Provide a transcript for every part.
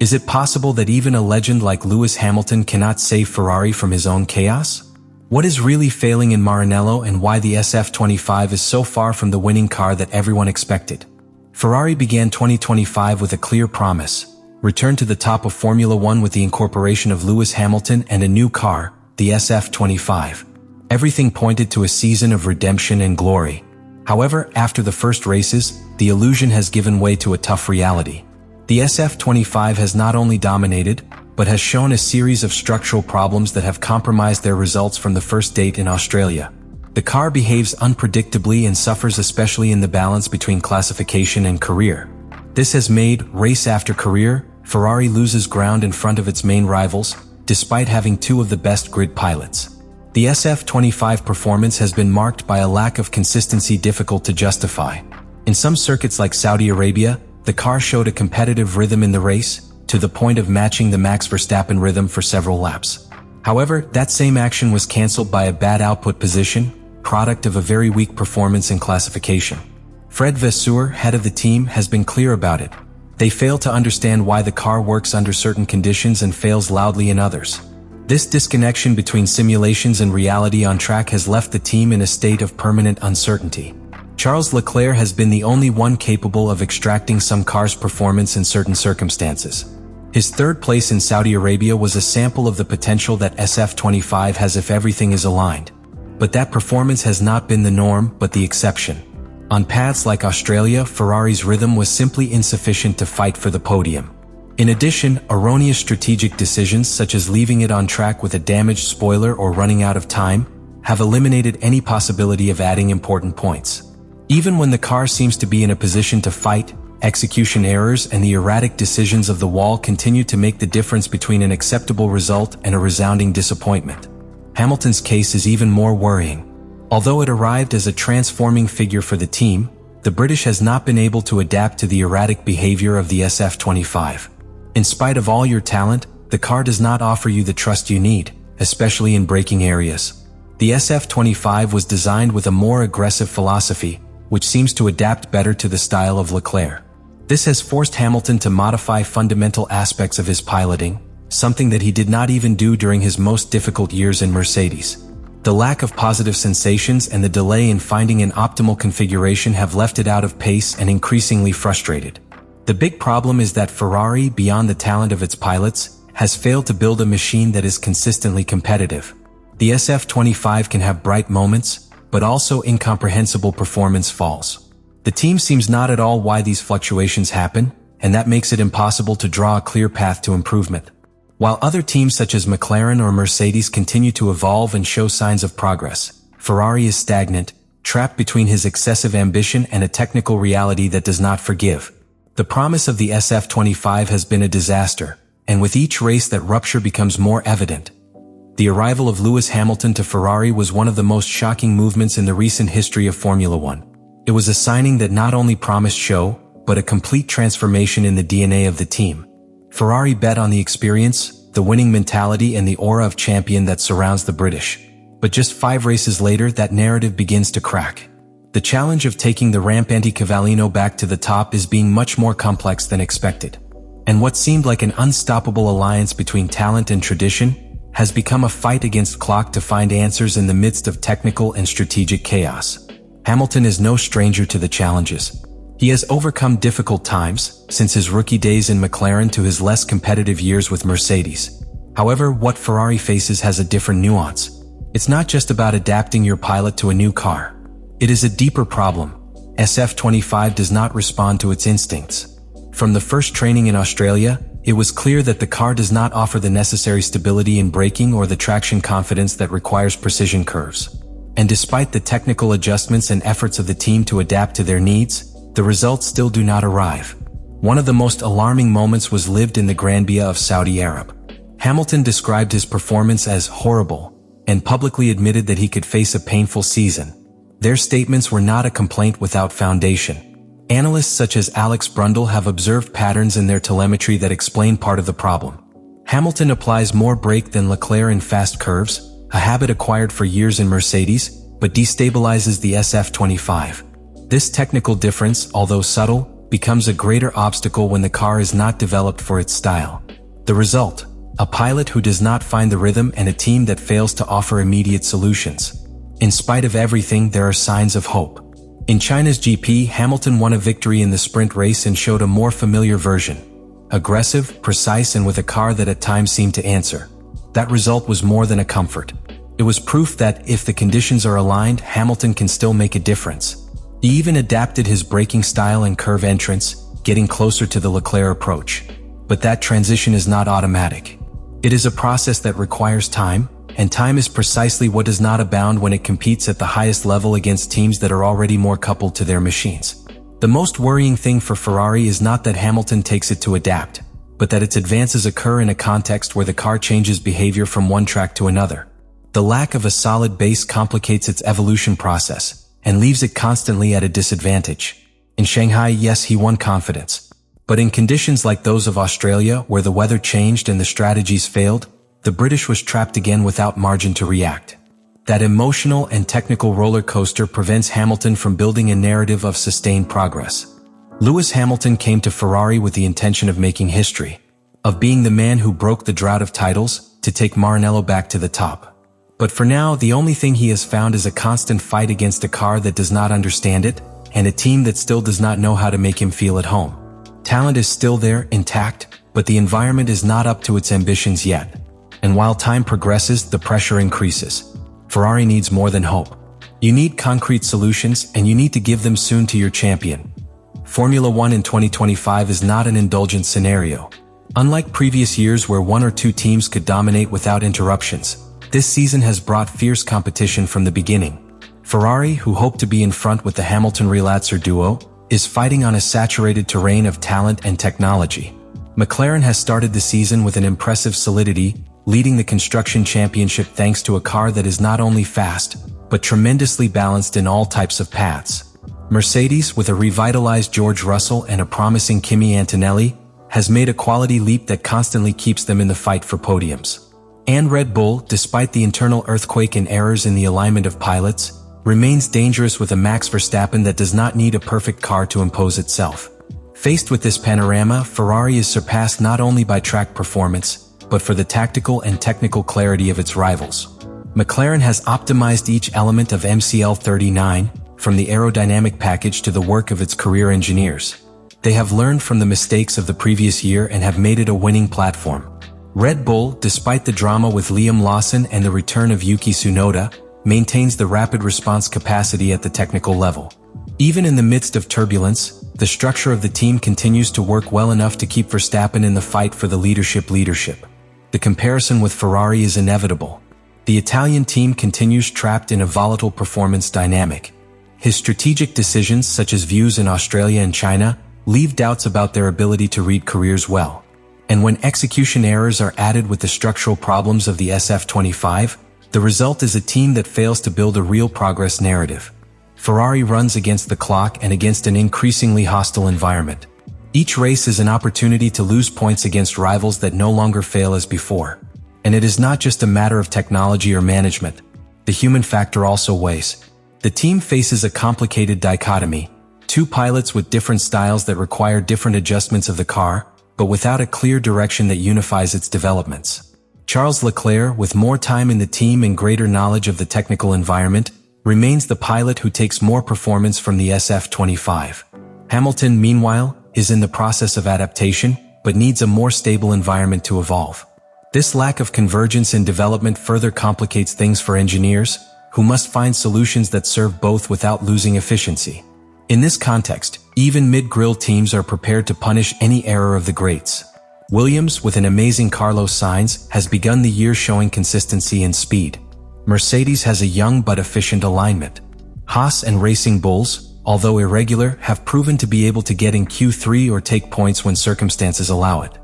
Is it possible that even a legend like Lewis Hamilton cannot save Ferrari from his own chaos? What is really failing in Maranello and why the SF25 is so far from the winning car that everyone expected? Ferrari began 2025 with a clear promise: return to the top of Formula One with the incorporation of Lewis Hamilton and a new car, the SF25. Everything pointed to a season of redemption and glory. However, after the first races, the illusion has given way to a tough reality. The SF25 has not only dominated, but has shown a series of structural problems that have compromised their results from the first date in Australia. The car behaves unpredictably and suffers especially in the balance between classification and career. This has made, race after career, Ferrari loses ground in front of its main rivals, despite having two of the best grid pilots. The SF25 performance has been marked by a lack of consistency difficult to justify. In some circuits like Saudi Arabia, the car showed a competitive rhythm in the race, to the point of matching the Max Verstappen rhythm for several laps. However, that same action was cancelled by a bad output position, product of a very weak performance in classification. Fred Vasseur, head of the team, has been clear about it. They fail to understand why the car works under certain conditions and fails loudly in others. This disconnection between simulations and reality on track has left the team in a state of permanent uncertainty. Charles Leclerc has been the only one capable of extracting some cars' performance in certain circumstances. His third place in Saudi Arabia was a sample of the potential that SF25 has if everything is aligned. But that performance has not been the norm, but the exception. On paths like Australia, Ferrari's rhythm was simply insufficient to fight for the podium. In addition, erroneous strategic decisions such as leaving it on track with a damaged spoiler or running out of time have eliminated any possibility of adding important points. Even when the car seems to be in a position to fight, execution errors and the erratic decisions of the wall continue to make the difference between an acceptable result and a resounding disappointment. Hamilton's case is even more worrying. Although it arrived as a transforming figure for the team, the British has not been able to adapt to the erratic behavior of the SF25. In spite of all your talent, the car does not offer you the trust you need, especially in braking areas. The SF25 was designed with a more aggressive philosophy, which seems to adapt better to the style of Leclerc. This has forced Hamilton to modify fundamental aspects of his piloting, something that he did not even do during his most difficult years in Mercedes. The lack of positive sensations and the delay in finding an optimal configuration have left it out of pace and increasingly frustrated. The big problem is that Ferrari, beyond the talent of its pilots, has failed to build a machine that is consistently competitive. The SF25 can have bright moments, but also incomprehensible performance falls. The team seems not at all why these fluctuations happen, and that makes it impossible to draw a clear path to improvement. While other teams such as McLaren or Mercedes continue to evolve and show signs of progress, Ferrari is stagnant, trapped between his excessive ambition and a technical reality that does not forgive. The promise of the SF25 has been a disaster, and with each race that rupture becomes more evident. The arrival of Lewis Hamilton to Ferrari was one of the most shocking movements in the recent history of Formula One. It was a signing that not only promised show, but a complete transformation in the DNA of the team. Ferrari bet on the experience, the winning mentality and the aura of champion that surrounds the British. But just 5 races later, that narrative begins to crack. The challenge of taking the rampant Cavallino back to the top is being much more complex than expected. And what seemed like an unstoppable alliance between talent and tradition has become a fight against clock to find answers in the midst of technical and strategic chaos. Hamilton is no stranger to the challenges. He has overcome difficult times, since his rookie days in McLaren to his less competitive years with Mercedes. However, what Ferrari faces has a different nuance. It's not just about adapting your pilot to a new car. It is a deeper problem. SF25 does not respond to its instincts. From the first training in Australia, it was clear that the car does not offer the necessary stability in braking or the traction confidence that requires precision curves. And despite the technical adjustments and efforts of the team to adapt to their needs, the results still do not arrive. One of the most alarming moments was lived in the Grand Prix of Saudi Arabia. Hamilton described his performance as horrible, and publicly admitted that he could face a painful season. Their statements were not a complaint without foundation. Analysts such as Alex Brundle have observed patterns in their telemetry that explain part of the problem. Hamilton applies more brake than Leclerc in fast curves, a habit acquired for years in Mercedes, but destabilizes the SF25. This technical difference, although subtle, becomes a greater obstacle when the car is not developed for its style. The result: a pilot who does not find the rhythm and a team that fails to offer immediate solutions. In spite of everything, there are signs of hope. In China's GP, Hamilton won a victory in the sprint race and showed a more familiar version. Aggressive, precise, and with a car that at times seemed to answer. That result was more than a comfort. It was proof that, if the conditions are aligned, Hamilton can still make a difference. He even adapted his braking style and curve entrance, getting closer to the Leclerc approach. But that transition is not automatic. It is a process that requires time, and time is precisely what does not abound when it competes at the highest level against teams that are already more coupled to their machines. The most worrying thing for Ferrari is not that Hamilton takes it to adapt, but that its advances occur in a context where the car changes behavior from one track to another. The lack of a solid base complicates its evolution process, and leaves it constantly at a disadvantage. In Shanghai, yes, he won confidence. But in conditions like those of Australia, where the weather changed and the strategies failed, the British was trapped again without margin to react. That emotional and technical roller coaster prevents Hamilton from building a narrative of sustained progress. Lewis Hamilton came to Ferrari with the intention of making history, of being the man who broke the drought of titles, to take Maranello back to the top. But for now, the only thing he has found is a constant fight against a car that does not understand it, and a team that still does not know how to make him feel at home. Talent is still there, intact, but the environment is not up to its ambitions yet. And while time progresses, the pressure increases. Ferrari needs more than hope. You need concrete solutions, and you need to give them soon to your champion. Formula One in 2025 is not an indulgent scenario. Unlike previous years where one or two teams could dominate without interruptions, this season has brought fierce competition from the beginning. Ferrari, who hoped to be in front with the Hamilton-Vasseur duo, is fighting on a saturated terrain of talent and technology. McLaren has started the season with an impressive solidity, leading the construction championship thanks to a car that is not only fast, but tremendously balanced in all types of paths. Mercedes, with a revitalized George Russell and a promising Kimi Antonelli, has made a quality leap that constantly keeps them in the fight for podiums. And Red Bull, despite the internal earthquake and errors in the alignment of pilots, remains dangerous with a Max Verstappen that does not need a perfect car to impose itself. Faced with this panorama, Ferrari is surpassed not only by track performance, but for the tactical and technical clarity of its rivals. McLaren has optimized each element of MCL39, from the aerodynamic package to the work of its career engineers. They have learned from the mistakes of the previous year and have made it a winning platform. Red Bull, despite the drama with Liam Lawson and the return of Yuki Tsunoda, maintains the rapid response capacity at the technical level. Even in the midst of turbulence, the structure of the team continues to work well enough to keep Verstappen in the fight for the leadership. The comparison with Ferrari is inevitable. The Italian team continues trapped in a volatile performance dynamic. His strategic decisions, such as views in Australia and China, leave doubts about their ability to read careers well. And when execution errors are added with the structural problems of the SF25, the result is a team that fails to build a real progress narrative. Ferrari runs against the clock and against an increasingly hostile environment. Each race is an opportunity to lose points against rivals that no longer fail as before. And it is not just a matter of technology or management. The human factor also weighs. The team faces a complicated dichotomy: two pilots with different styles that require different adjustments of the car, but without a clear direction that unifies its developments. Charles Leclerc, with more time in the team and greater knowledge of the technical environment, remains the pilot who takes more performance from the SF25. Hamilton, meanwhile, is in the process of adaptation, but needs a more stable environment to evolve. This lack of convergence in development further complicates things for engineers, who must find solutions that serve both without losing efficiency. In this context, even mid-grill teams are prepared to punish any error of the greats. Williams, with an amazing Carlos Sainz, has begun the year showing consistency and speed. Mercedes has a young but efficient alignment. Haas and Racing Bulls, although irregular, have proven to be able to get in Q3 or take points when circumstances allow it.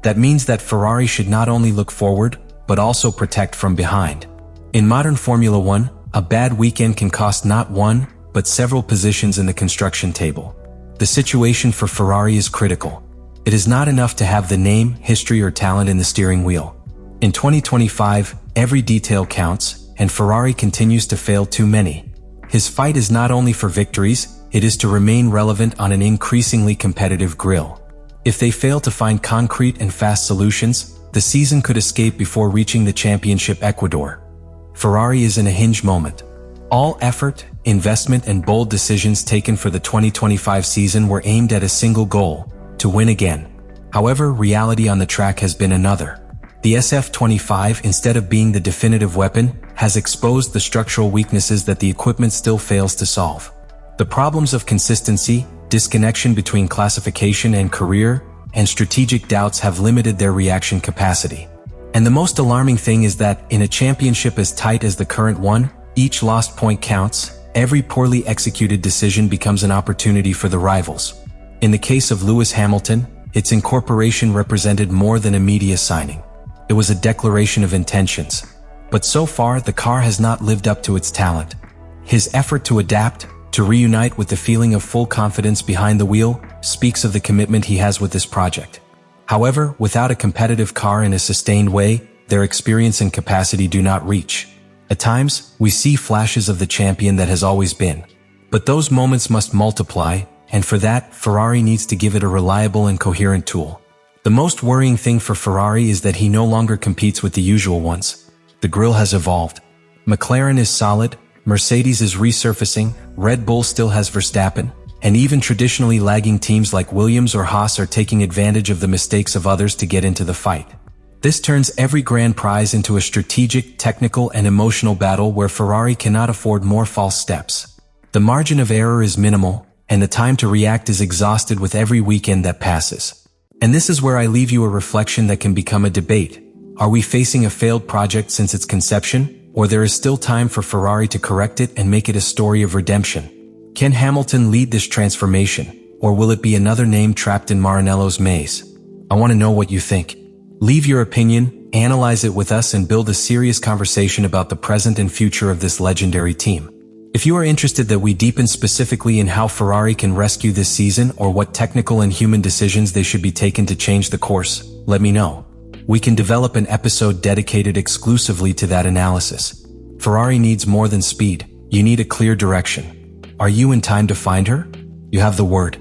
That means that Ferrari should not only look forward, but also protect from behind. In modern Formula One, a bad weekend can cost not one, but several positions in the construction table. The situation for Ferrari is critical. It is not enough to have the name, history, or talent in the steering wheel. In 2025, every detail counts, and Ferrari continues to fail too many. His fight is not only for victories, it is to remain relevant on an increasingly competitive grid. If they fail to find concrete and fast solutions, the season could escape before reaching the championship Ecuador. Ferrari is in a hinge moment. All effort, investment and bold decisions taken for the 2025 season were aimed at a single goal: to win again. However, reality on the track has been another. The SF25, instead of being the definitive weapon, has exposed the structural weaknesses that the equipment still fails to solve. The problems of consistency, disconnection between classification and career, and strategic doubts have limited their reaction capacity. And the most alarming thing is that, in a championship as tight as the current one, each lost point counts. Every poorly executed decision becomes an opportunity for the rivals. In the case of Lewis Hamilton, its incorporation represented more than a media signing. It was a declaration of intentions. But so far, the car has not lived up to its talent. His effort to adapt, to reunite with the feeling of full confidence behind the wheel, speaks of the commitment he has with this project. However, without a competitive car in a sustained way, their experience and capacity do not reach. At times, we see flashes of the champion that has always been. But those moments must multiply, and for that, Ferrari needs to give it a reliable and coherent tool. The most worrying thing for Ferrari is that he no longer competes with the usual ones. The grille has evolved. McLaren is solid, Mercedes is resurfacing, Red Bull still has Verstappen, and even traditionally lagging teams like Williams or Haas are taking advantage of the mistakes of others to get into the fight. This turns every grand prize into a strategic, technical, and emotional battle where Ferrari cannot afford more false steps. The margin of error is minimal, and the time to react is exhausted with every weekend that passes. And this is where I leave you a reflection that can become a debate. Are we facing a failed project since its conception, or there is still time for Ferrari to correct it and make it a story of redemption? Can Hamilton lead this transformation, or will it be another name trapped in Maranello's maze? I want to know what you think. Leave your opinion, analyze it with us, and build a serious conversation about the present and future of this legendary team. If you are interested that we deepen specifically in how Ferrari can rescue this season or what technical and human decisions they should be taken to change the course, let me know. We can develop an episode dedicated exclusively to that analysis. Ferrari needs more than speed. You need a clear direction. Are you in time to find her? You have the word.